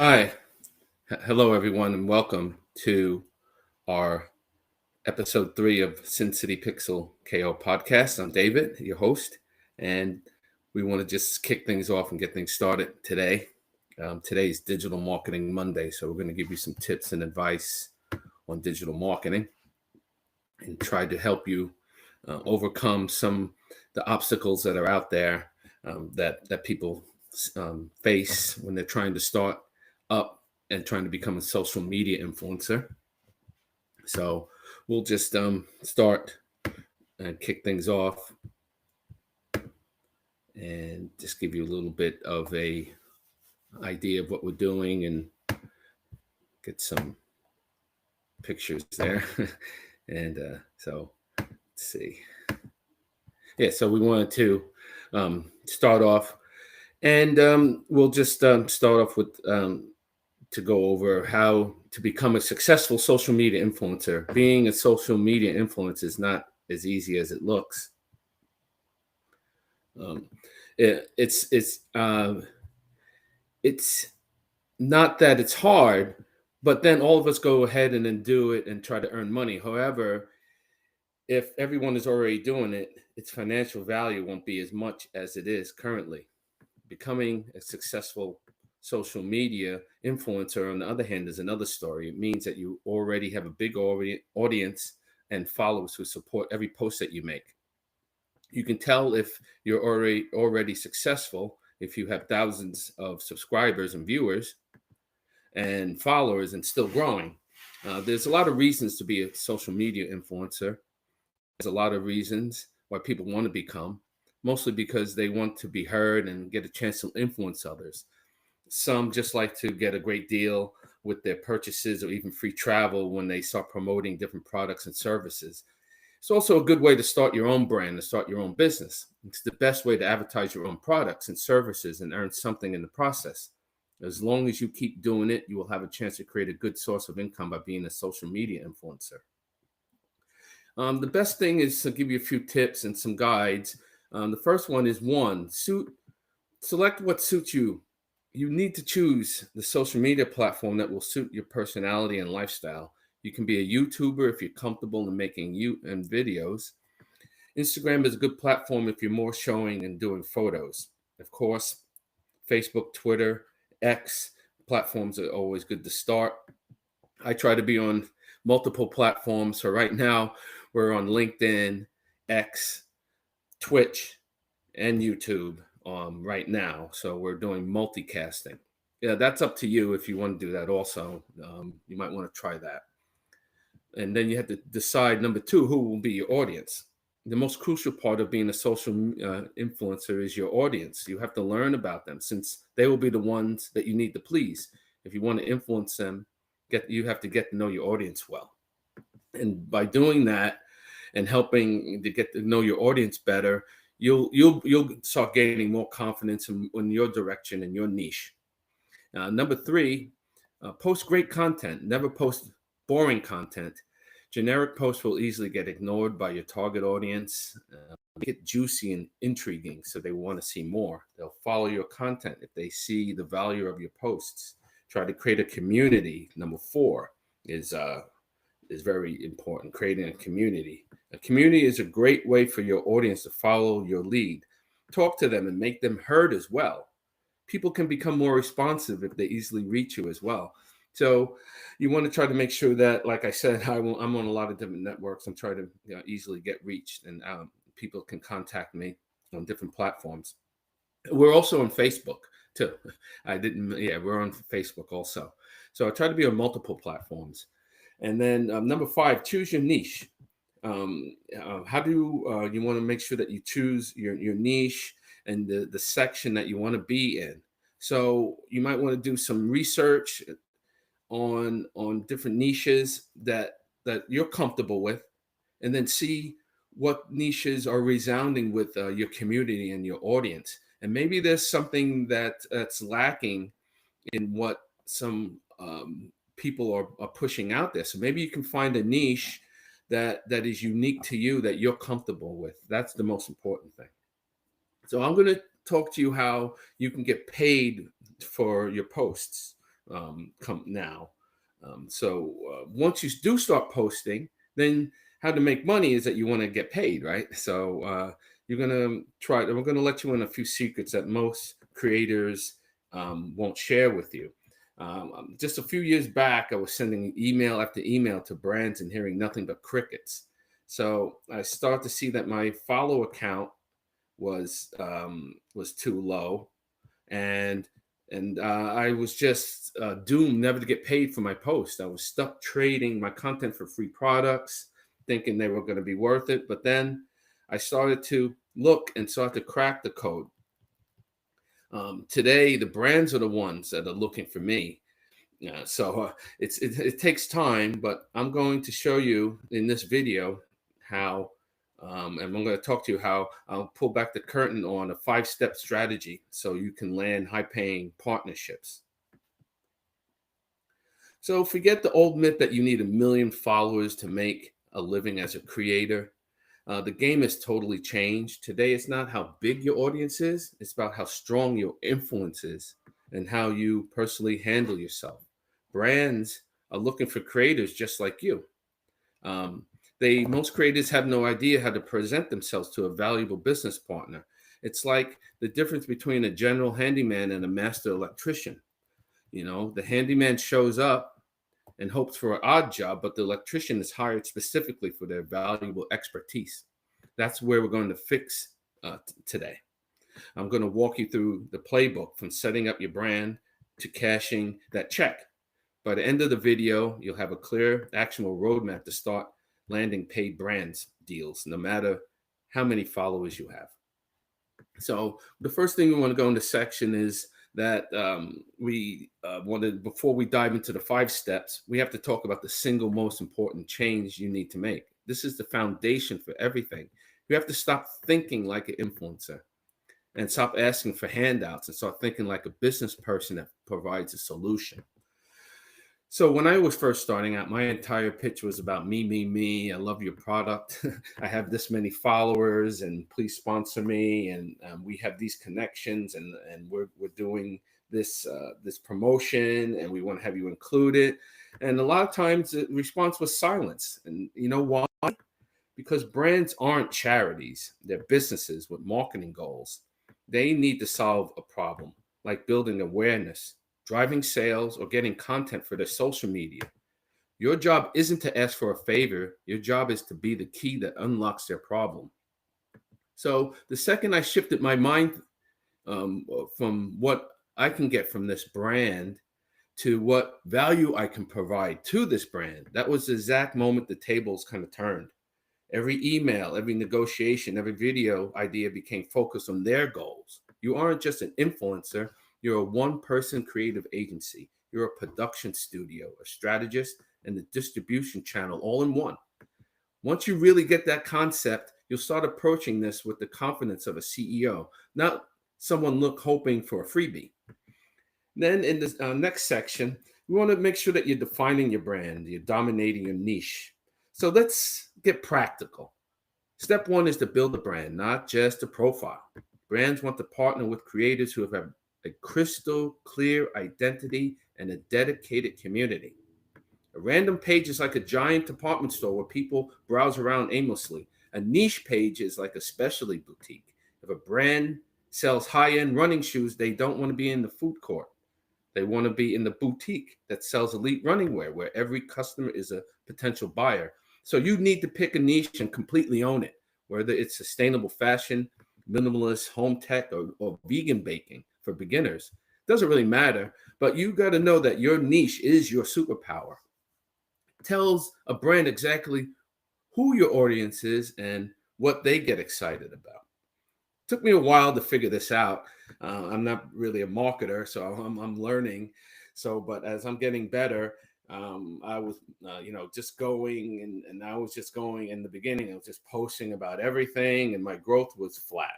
Hi, hello everyone, and welcome to our Episode 3 of Sin City Pixel KO podcast. I'm David, your host, and we want to just kick things off and get things started today. Today's Digital Marketing Monday, so we're going to give you some tips and advice on digital marketing and try to help you overcome some the obstacles that are out there that people face when they're trying to start up and trying to become a social media influencer. So we'll just start and kick things off and just give you a little bit of a idea of what we're doing and get some pictures there. and so let's see. Yeah, so we wanted to start off, and we'll just start off with to go over how to become a successful social media influencer. Being a social media influencer is not as easy as it looks. Um, it's not that it's hard, but then all of us go ahead and then do it and try to earn money. However, if everyone is already doing it, its financial value won't be as much as it is currently. Becoming a successful social media influencer, on the other hand, is another story. It means that you already have a big audience and followers who support every post that you make. You can tell if you're already successful if you have thousands of subscribers and viewers and followers and still growing. There's a lot of reasons to be a social media influencer. There's a lot of reasons why people want to become, mostly because they want to be heard and get a chance to influence others. Some just like to get a great deal with their purchases or even free travel when they start promoting different products and services. It's also a good way to start your own brand, to start your own business. It's the best way to advertise your own products and services and earn something in the process. As long as you keep doing it, you will have a chance to create a good source of income by being a social media influencer. The best thing is to give you a few tips and some guides. The first one is select what suits you. You need to choose the social media platform that will suit your personality and lifestyle. You can be a YouTuber if you're comfortable in making videos. Instagram is a good platform if you're more showing and doing photos. Of course, Facebook, Twitter, X platforms are always good to start. I try to be on multiple platforms. So right now we're on LinkedIn, X, Twitch, and YouTube right now. So we're doing multicasting. Yeah, that's up to you if you want to do that also. You might want to try that. And then you have to decide, number two, who will be your audience. The most crucial part of being a social influencer is your audience. You have to learn about them since they will be the ones that you need to please. If you want to influence them, you have to get to know your audience well. And by doing that and helping to get to know your audience better, you'll start gaining more confidence in your direction and your niche. Number three, post great content. Never post boring content. Generic posts will easily get ignored by your target audience. Get juicy and intriguing, so they want to see more. They'll follow your content if they see the value of your posts. Try to create a community. Number four is very important. Creating a community. A community is a great way for your audience to follow your lead. Talk to them and make them heard as well. People can become more responsive if they easily reach you as well. So you want to try to make sure that, like I said, I'm on a lot of different networks. I'm trying to easily get reached, and people can contact me on different platforms. We're also on Facebook too. We're on Facebook also. So I try to be on multiple platforms. And then number five, choose your niche. How do you want to make sure that you choose your niche and the section that you want to be in? So you might want to do some research on different niches that you're comfortable with, and then see what niches are resounding with your community and your audience. And maybe there's something that's lacking in what some people are pushing out there. So maybe you can find a niche that is unique to you that you're comfortable with. That's the most important thing. So I'm going to talk to you how you can get paid for your posts. come now. Once you do start posting, then how to make money is that you want to get paid, right? You're gonna try. We're gonna let you in a few secrets that most creators won't share with you. Just a few years back, I was sending email after email to brands and hearing nothing but crickets. So I started to see that my follow account was too low, and I was just doomed never to get paid for my post. I was stuck trading my content for free products, thinking they were going to be worth it. But then I started to look and start to crack the code. Today, the brands are the ones that are looking for me. It takes time, but I'm going to show you in this video how, and I'm going to talk to you how I'll pull back the curtain on a 5-step strategy so you can land high-paying partnerships. So forget the old myth that you need 1 million followers to make a living as a creator. The game has totally changed. Today, it's not how big your audience is, it's about how strong your influence is and how you personally handle yourself. Brands are looking for creators just like you. Um, most creators have no idea how to present themselves to a valuable business partner. It's like the difference between a general handyman and a master electrician. The handyman shows up and hopes for an odd job, but the electrician is hired specifically for their valuable expertise. That's where we're going to fix today. I'm going to walk you through the playbook from setting up your brand to cashing that check. By the end of the video, you'll have a clear, actionable roadmap to start landing paid brands deals, no matter how many followers you have. So the first thing we want to go into section is that we wanted, before we dive into the 5 steps, we have to talk about the single most important change you need to make. This is the foundation for everything. You have to stop thinking like an influencer and stop asking for handouts and start thinking like a business person that provides a solution. So when I was first starting out, my entire pitch was about me, me, me. I love your product. I have this many followers, and please sponsor me. And we have these connections, and we're doing this promotion, and we want to have you included. And a lot of times, the response was silence. And you know why? Because brands aren't charities; they're businesses with marketing goals. They need to solve a problem, like building awareness, driving sales, or getting content for their social media. Your job isn't to ask for a favor. Your job is to be the key that unlocks their problem. So the second I shifted my mind from what I can get from this brand to what value I can provide to this brand, that was the exact moment the tables kind of turned. Every email, every negotiation, every video idea became focused on their goals. You aren't just an influencer, you're a one-person creative agency. You're a production studio, a strategist, and a distribution channel all in one. Once you really get that concept, you'll start approaching this with the confidence of a CEO, not someone hoping for a freebie. Then in the next section, we want to make sure that you're defining your brand, you're dominating your niche. So let's get practical. Step 1 is to build a brand, not just a profile. Brands want to partner with creators who have a crystal clear identity and a dedicated community. A random page is like a giant department store where people browse around aimlessly. A niche page is like a specialty boutique. If a brand sells high-end running shoes, they don't want to be in the food court. They want to be in the boutique that sells elite running wear, where every customer is a potential buyer. So you need to pick a niche and completely own it, whether it's sustainable fashion, minimalist home tech, or vegan baking for beginners. Doesn't really matter, but you got to know that your niche is your superpower. It tells a brand exactly who your audience is and what they get excited about. Took me a while to figure this out. I'm not really a marketer, so I'm learning. But as I'm getting better, I was, just going, and I was just going in the beginning. I was just posting about everything, and my growth was flat.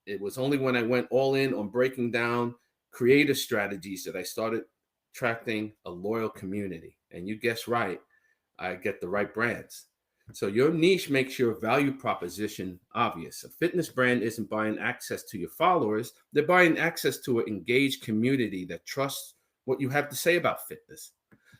It was only when I went all in on breaking down creative strategies that I started attracting a loyal community. And you guessed right, I get the right brands. So your niche makes your value proposition obvious. A fitness brand isn't buying access to your followers. They're buying access to an engaged community that trusts what you have to say about fitness.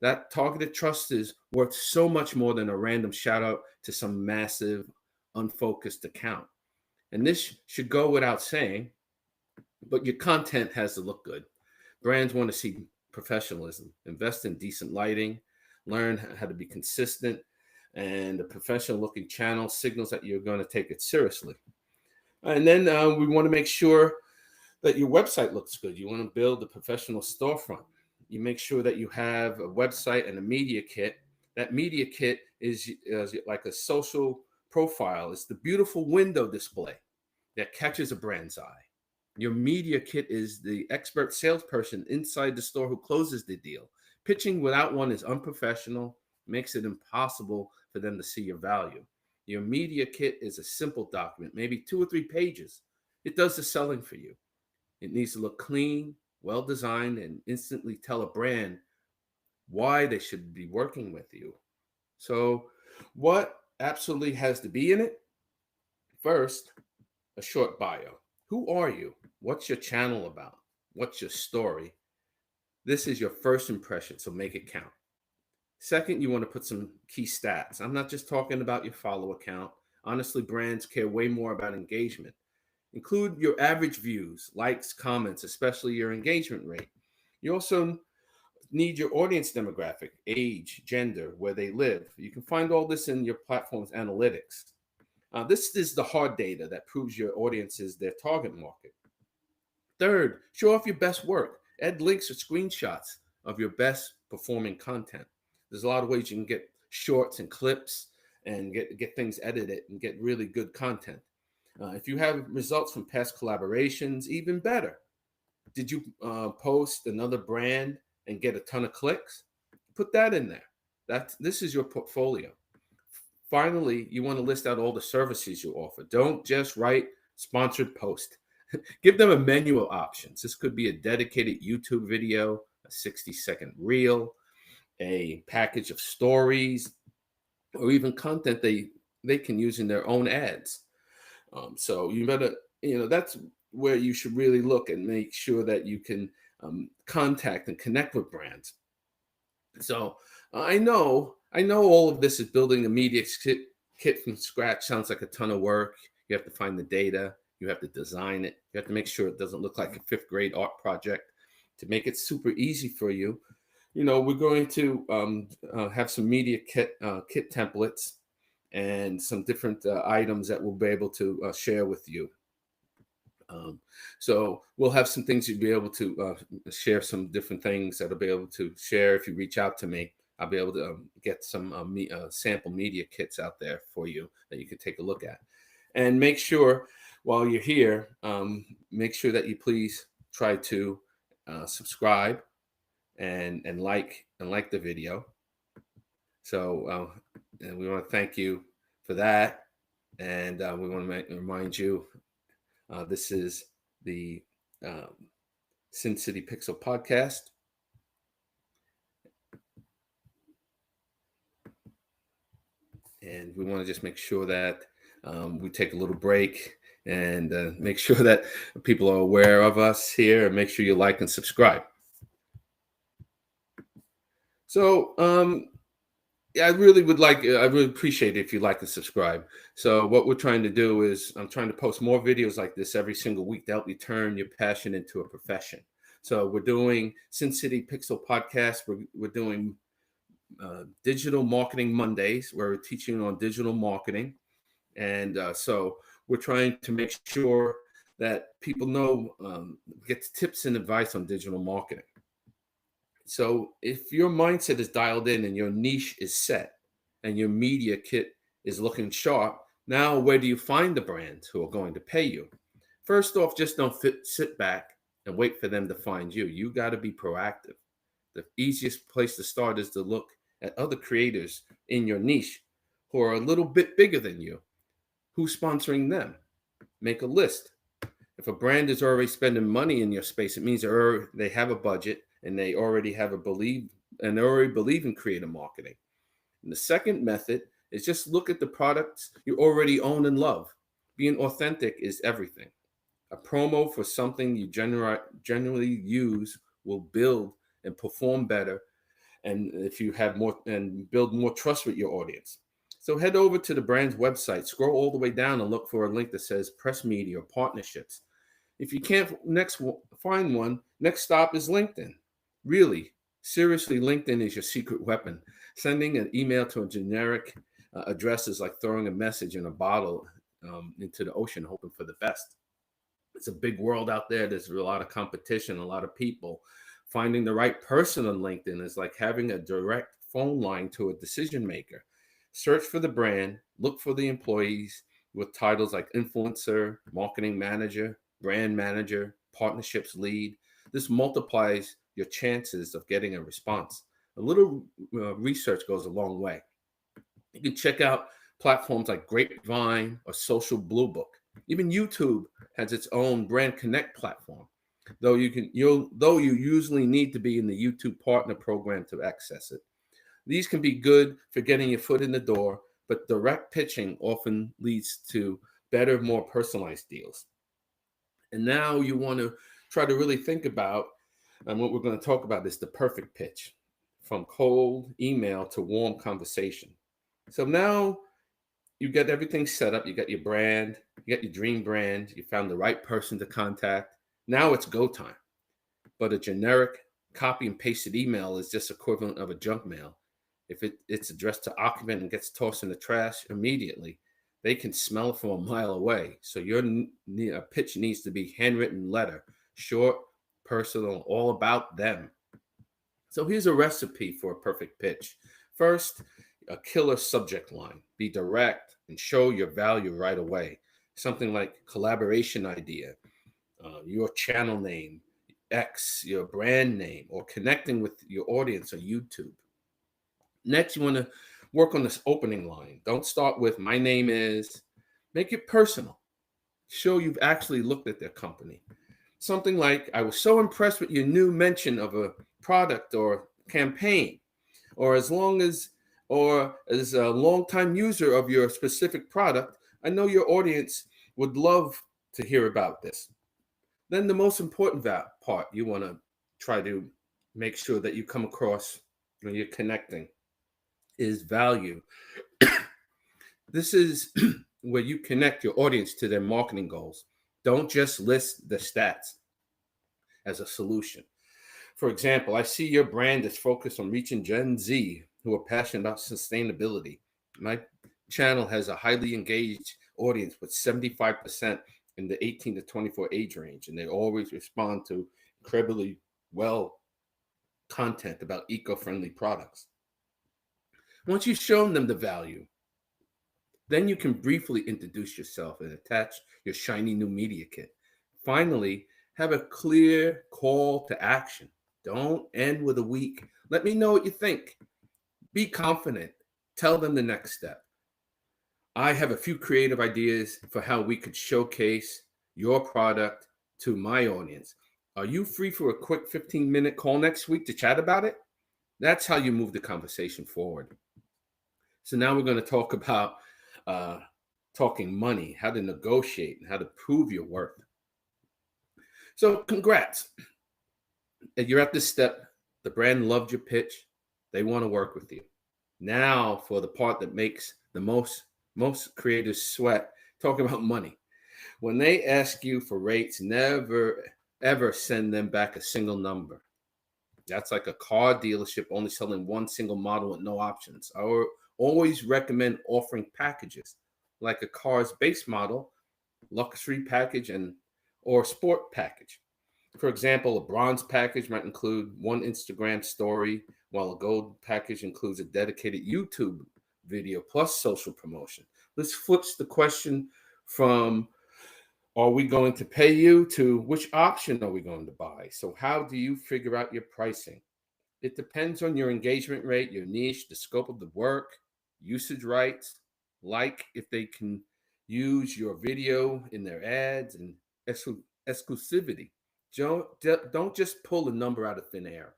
That targeted trust is worth so much more than a random shout out to some massive, unfocused account. And this should go without saying, but your content has to look good. Brands want to see professionalism. Invest in decent lighting, learn how to be consistent, and a professional looking channel signals that you're going to take it seriously. And then we want to make sure that your website looks good. You want to build a professional storefront. You make sure that you have a website and a media kit. That media kit is like a social profile. It's the beautiful window display that catches a brand's eye. Your media kit is the expert salesperson inside the store who closes the deal. Pitching without one is unprofessional, makes it impossible for them to see your value. Your media kit is a simple document, maybe 2 or 3 pages. It does the selling for you. It needs to look clean, well designed, and instantly tell a brand why they should be working with you. So, what absolutely has to be in it? First, a short bio. Who are you? What's your channel about? What's your story? This is your first impression, so make it count. Second, you want to put some key stats. I'm not just talking about your follow count. Honestly, brands care way more about engagement. Include your average views, likes, comments, especially your engagement rate. You also need your audience demographic, age, gender, where they live. You can find all this in your platform's analytics. This is the hard data that proves your audience is their target market. Third, show off your best work. Add links or screenshots of your best performing content. There's a lot of ways you can get shorts and clips and get things edited and get really good content. If you have results from past collaborations, even better. Did you post another brand and get a ton of clicks? Put that in there. This is your portfolio. Finally, you want to list out all the services you offer. Don't just write sponsored post. Give them a menu of options. This could be a dedicated YouTube video, a 60-second reel, a package of stories, or even content they can use in their own ads. So you better, that's where you should really look and make sure that you can contact and connect with brands. So I know all of this is building a media kit from scratch. Sounds like a ton of work. You have to find the data. You have to design it. You have to make sure it doesn't look like a fifth grade art project. To make it super easy for you, we're going to have some media kit templates and some different items that we'll be able to share with you. So we'll have some things you'll be able to share, some different things that I'll be able to share. If you reach out to me, I'll be able to get some sample media kits out there for you that you can take a look at. And make sure while you're here, make sure that you please try to subscribe and like the video. So and we want to thank you for that. And we want to remind you, this is the Sin City Pixel podcast. And we want to just make sure that we take a little break and make sure that people are aware of us here, and make sure you like and subscribe. So I really appreciate it if you like and subscribe. So what we're trying to do is I'm trying to post more videos like this every single week to help you turn your passion into a profession. So we're doing Sin City Pixel podcast. We're doing Digital Marketing Mondays, where we're teaching on digital marketing. And so we're trying to make sure that people know, get tips and advice on digital marketing. So if your mindset is dialed in and your niche is set and your media kit is looking sharp, now where do you find the brands who are going to pay you? First off, just don't sit back and wait for them to find you. You got to be proactive. The easiest place to start is to look at other creators in your niche who are a little bit bigger than you. Who's sponsoring them? Make a list. If a brand is already spending money in your space, it means they have a budget and they already believe in creative marketing. And the second method is just look at the products you already own and love. Being authentic is everything. A promo for something you generally use will build and perform better, and if you have more and build more trust with your audience. So head over to the brand's website, scroll all the way down and look for a link that says press media or partnerships. If you can't find one, next stop is LinkedIn. Really, seriously, LinkedIn is your secret weapon. Sending an email to a generic address is like throwing a message in a bottle into the ocean, hoping for the best. It's a big world out there. There's a lot of competition, a lot of people. Finding the right person on LinkedIn is like having a direct phone line to a decision maker. Search for the brand, look for the employees with titles like influencer, marketing manager, brand manager, partnerships lead. This multiplies your chances of getting a response. A little research goes a long way. You can check out platforms like Grapevine or Social Blue Book. Even YouTube has its own Brand Connect platform, though you usually need to be in the YouTube partner program to access it. These can be good for getting your foot in the door, but direct pitching often leads to better, more personalized deals. And now you want to try to really think about, and what we're going to talk about is the perfect pitch, from cold email to warm conversation. So now you get everything set up. You got your brand, you got your dream brand, you found the right person to contact. Now it's go time. But a generic copy and pasted email is just equivalent of a junk mail. If it's addressed to occupant and gets tossed in the trash immediately, they can smell it from a mile away. So your pitch needs to be handwritten letter, short, personal, all about them. So here's a recipe for a perfect pitch. First, a killer subject line. Be direct and show your value right away. Something like collaboration idea, your channel name, X, your brand name, or connecting with your audience on YouTube. Next, you want to work on this opening line. Don't start with my name is, make it personal. Show you've actually looked at their company. Something like, I was so impressed with your new mention of a product or campaign, or as a longtime user of your specific product, I know your audience would love to hear about this. Then the most important part you want to try to make sure that you come across when you're connecting is value. This is where you connect your audience to their marketing goals. Don't just list the stats as a solution. For example, I see your brand is focused on reaching Gen Z who are passionate about sustainability. My channel has a highly engaged audience with 75% in the 18 to 24 age range, and they always respond to incredibly well content about eco-friendly products. Once you've shown them the value, then you can briefly introduce yourself and attach your shiny new media kit. Finally, have a clear call to action. Don't end with a weak, let me know what you think. Be confident. Tell them the next step. I have a few creative ideas for how we could showcase your product to my audience. Are you free for a quick 15-minute call next week to chat about it? That's how you move the conversation forward. So now we're going to talk about talking money, how to negotiate, and how to prove your worth. So congrats. You're at this step. The brand loved your pitch. They want to work with you. Now for the part that makes the most creators sweat, talking about money. When they ask you for rates, never ever send them back a single number. That's like a car dealership only selling one single model with no options. I always recommend offering packages like a car's base model, luxury package, and or sport package. For example, a bronze package might include one Instagram story, while a gold package includes a dedicated YouTube video plus social promotion. This flips the question from are we going to pay you to which option are we going to buy? So, how do you figure out your pricing? It depends on your engagement rate, your niche, the scope of the work, usage rights, like if they can use your video in their ads, and exclusivity. Don't just pull a number out of thin air.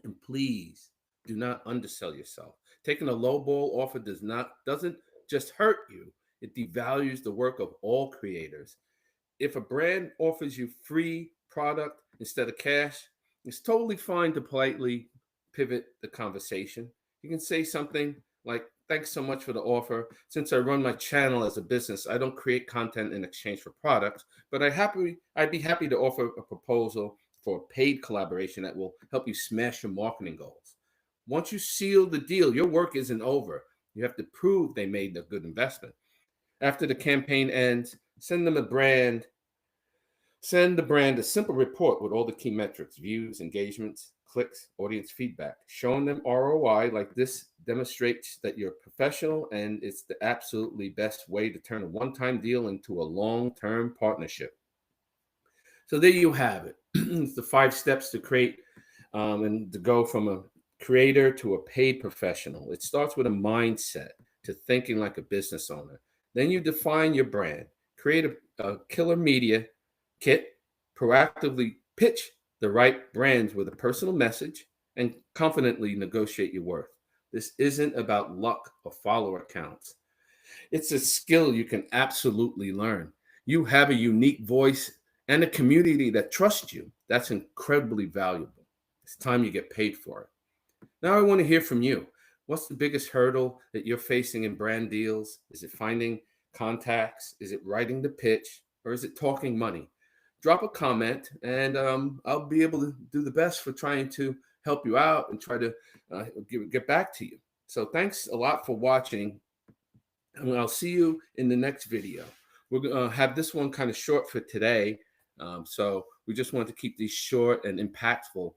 And please do not undersell yourself. Taking a lowball offer doesn't just hurt you, it devalues the work of all creators. If a brand offers you free product instead of cash, It's totally fine to politely pivot the conversation. You can say something like, "Thanks so much for the offer. Since I run my channel as a business, I don't create content in exchange for products, but I'd be happy to offer a proposal for a paid collaboration that will help you smash your marketing goals." Once you seal the deal, your work isn't over. You have to prove they made a good investment. After the campaign ends, send the brand a simple report with all the key metrics: views, engagements, clicks, audience feedback. Showing them ROI like this demonstrates that you're professional, and it's the absolutely best way to turn a one time deal into a long term partnership. So there you have it. It's the 5 steps to create and to go from a creator to a paid professional. It starts with a mindset to thinking like a business owner. Then you define your brand, create a killer media kit, proactively pitch the right brands with a personal message, and confidently negotiate your worth. This isn't about luck or follower counts. It's a skill you can absolutely learn. You have a unique voice and a community that trusts you. That's incredibly valuable. It's time you get paid for it. Now, I want to hear from you. What's the biggest hurdle that you're facing in brand deals? Is it finding contacts? Is it writing the pitch? Or is it talking money? Drop a comment, and I'll be able to do the best for trying to help you out and try to get back to you. So, thanks a lot for watching, and I'll see you in the next video. We're going to have this one kind of short for today. So we just want to keep these short and impactful.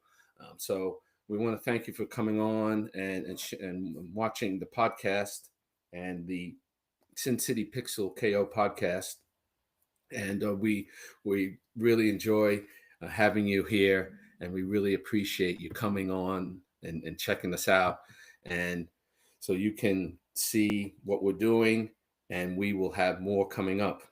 So we want to thank you for coming on and watching the podcast and the Sin City Pixel KO podcast. And we really enjoy having you here, and we really appreciate you coming on and checking us out. And so you can see what we're doing, and we will have more coming up.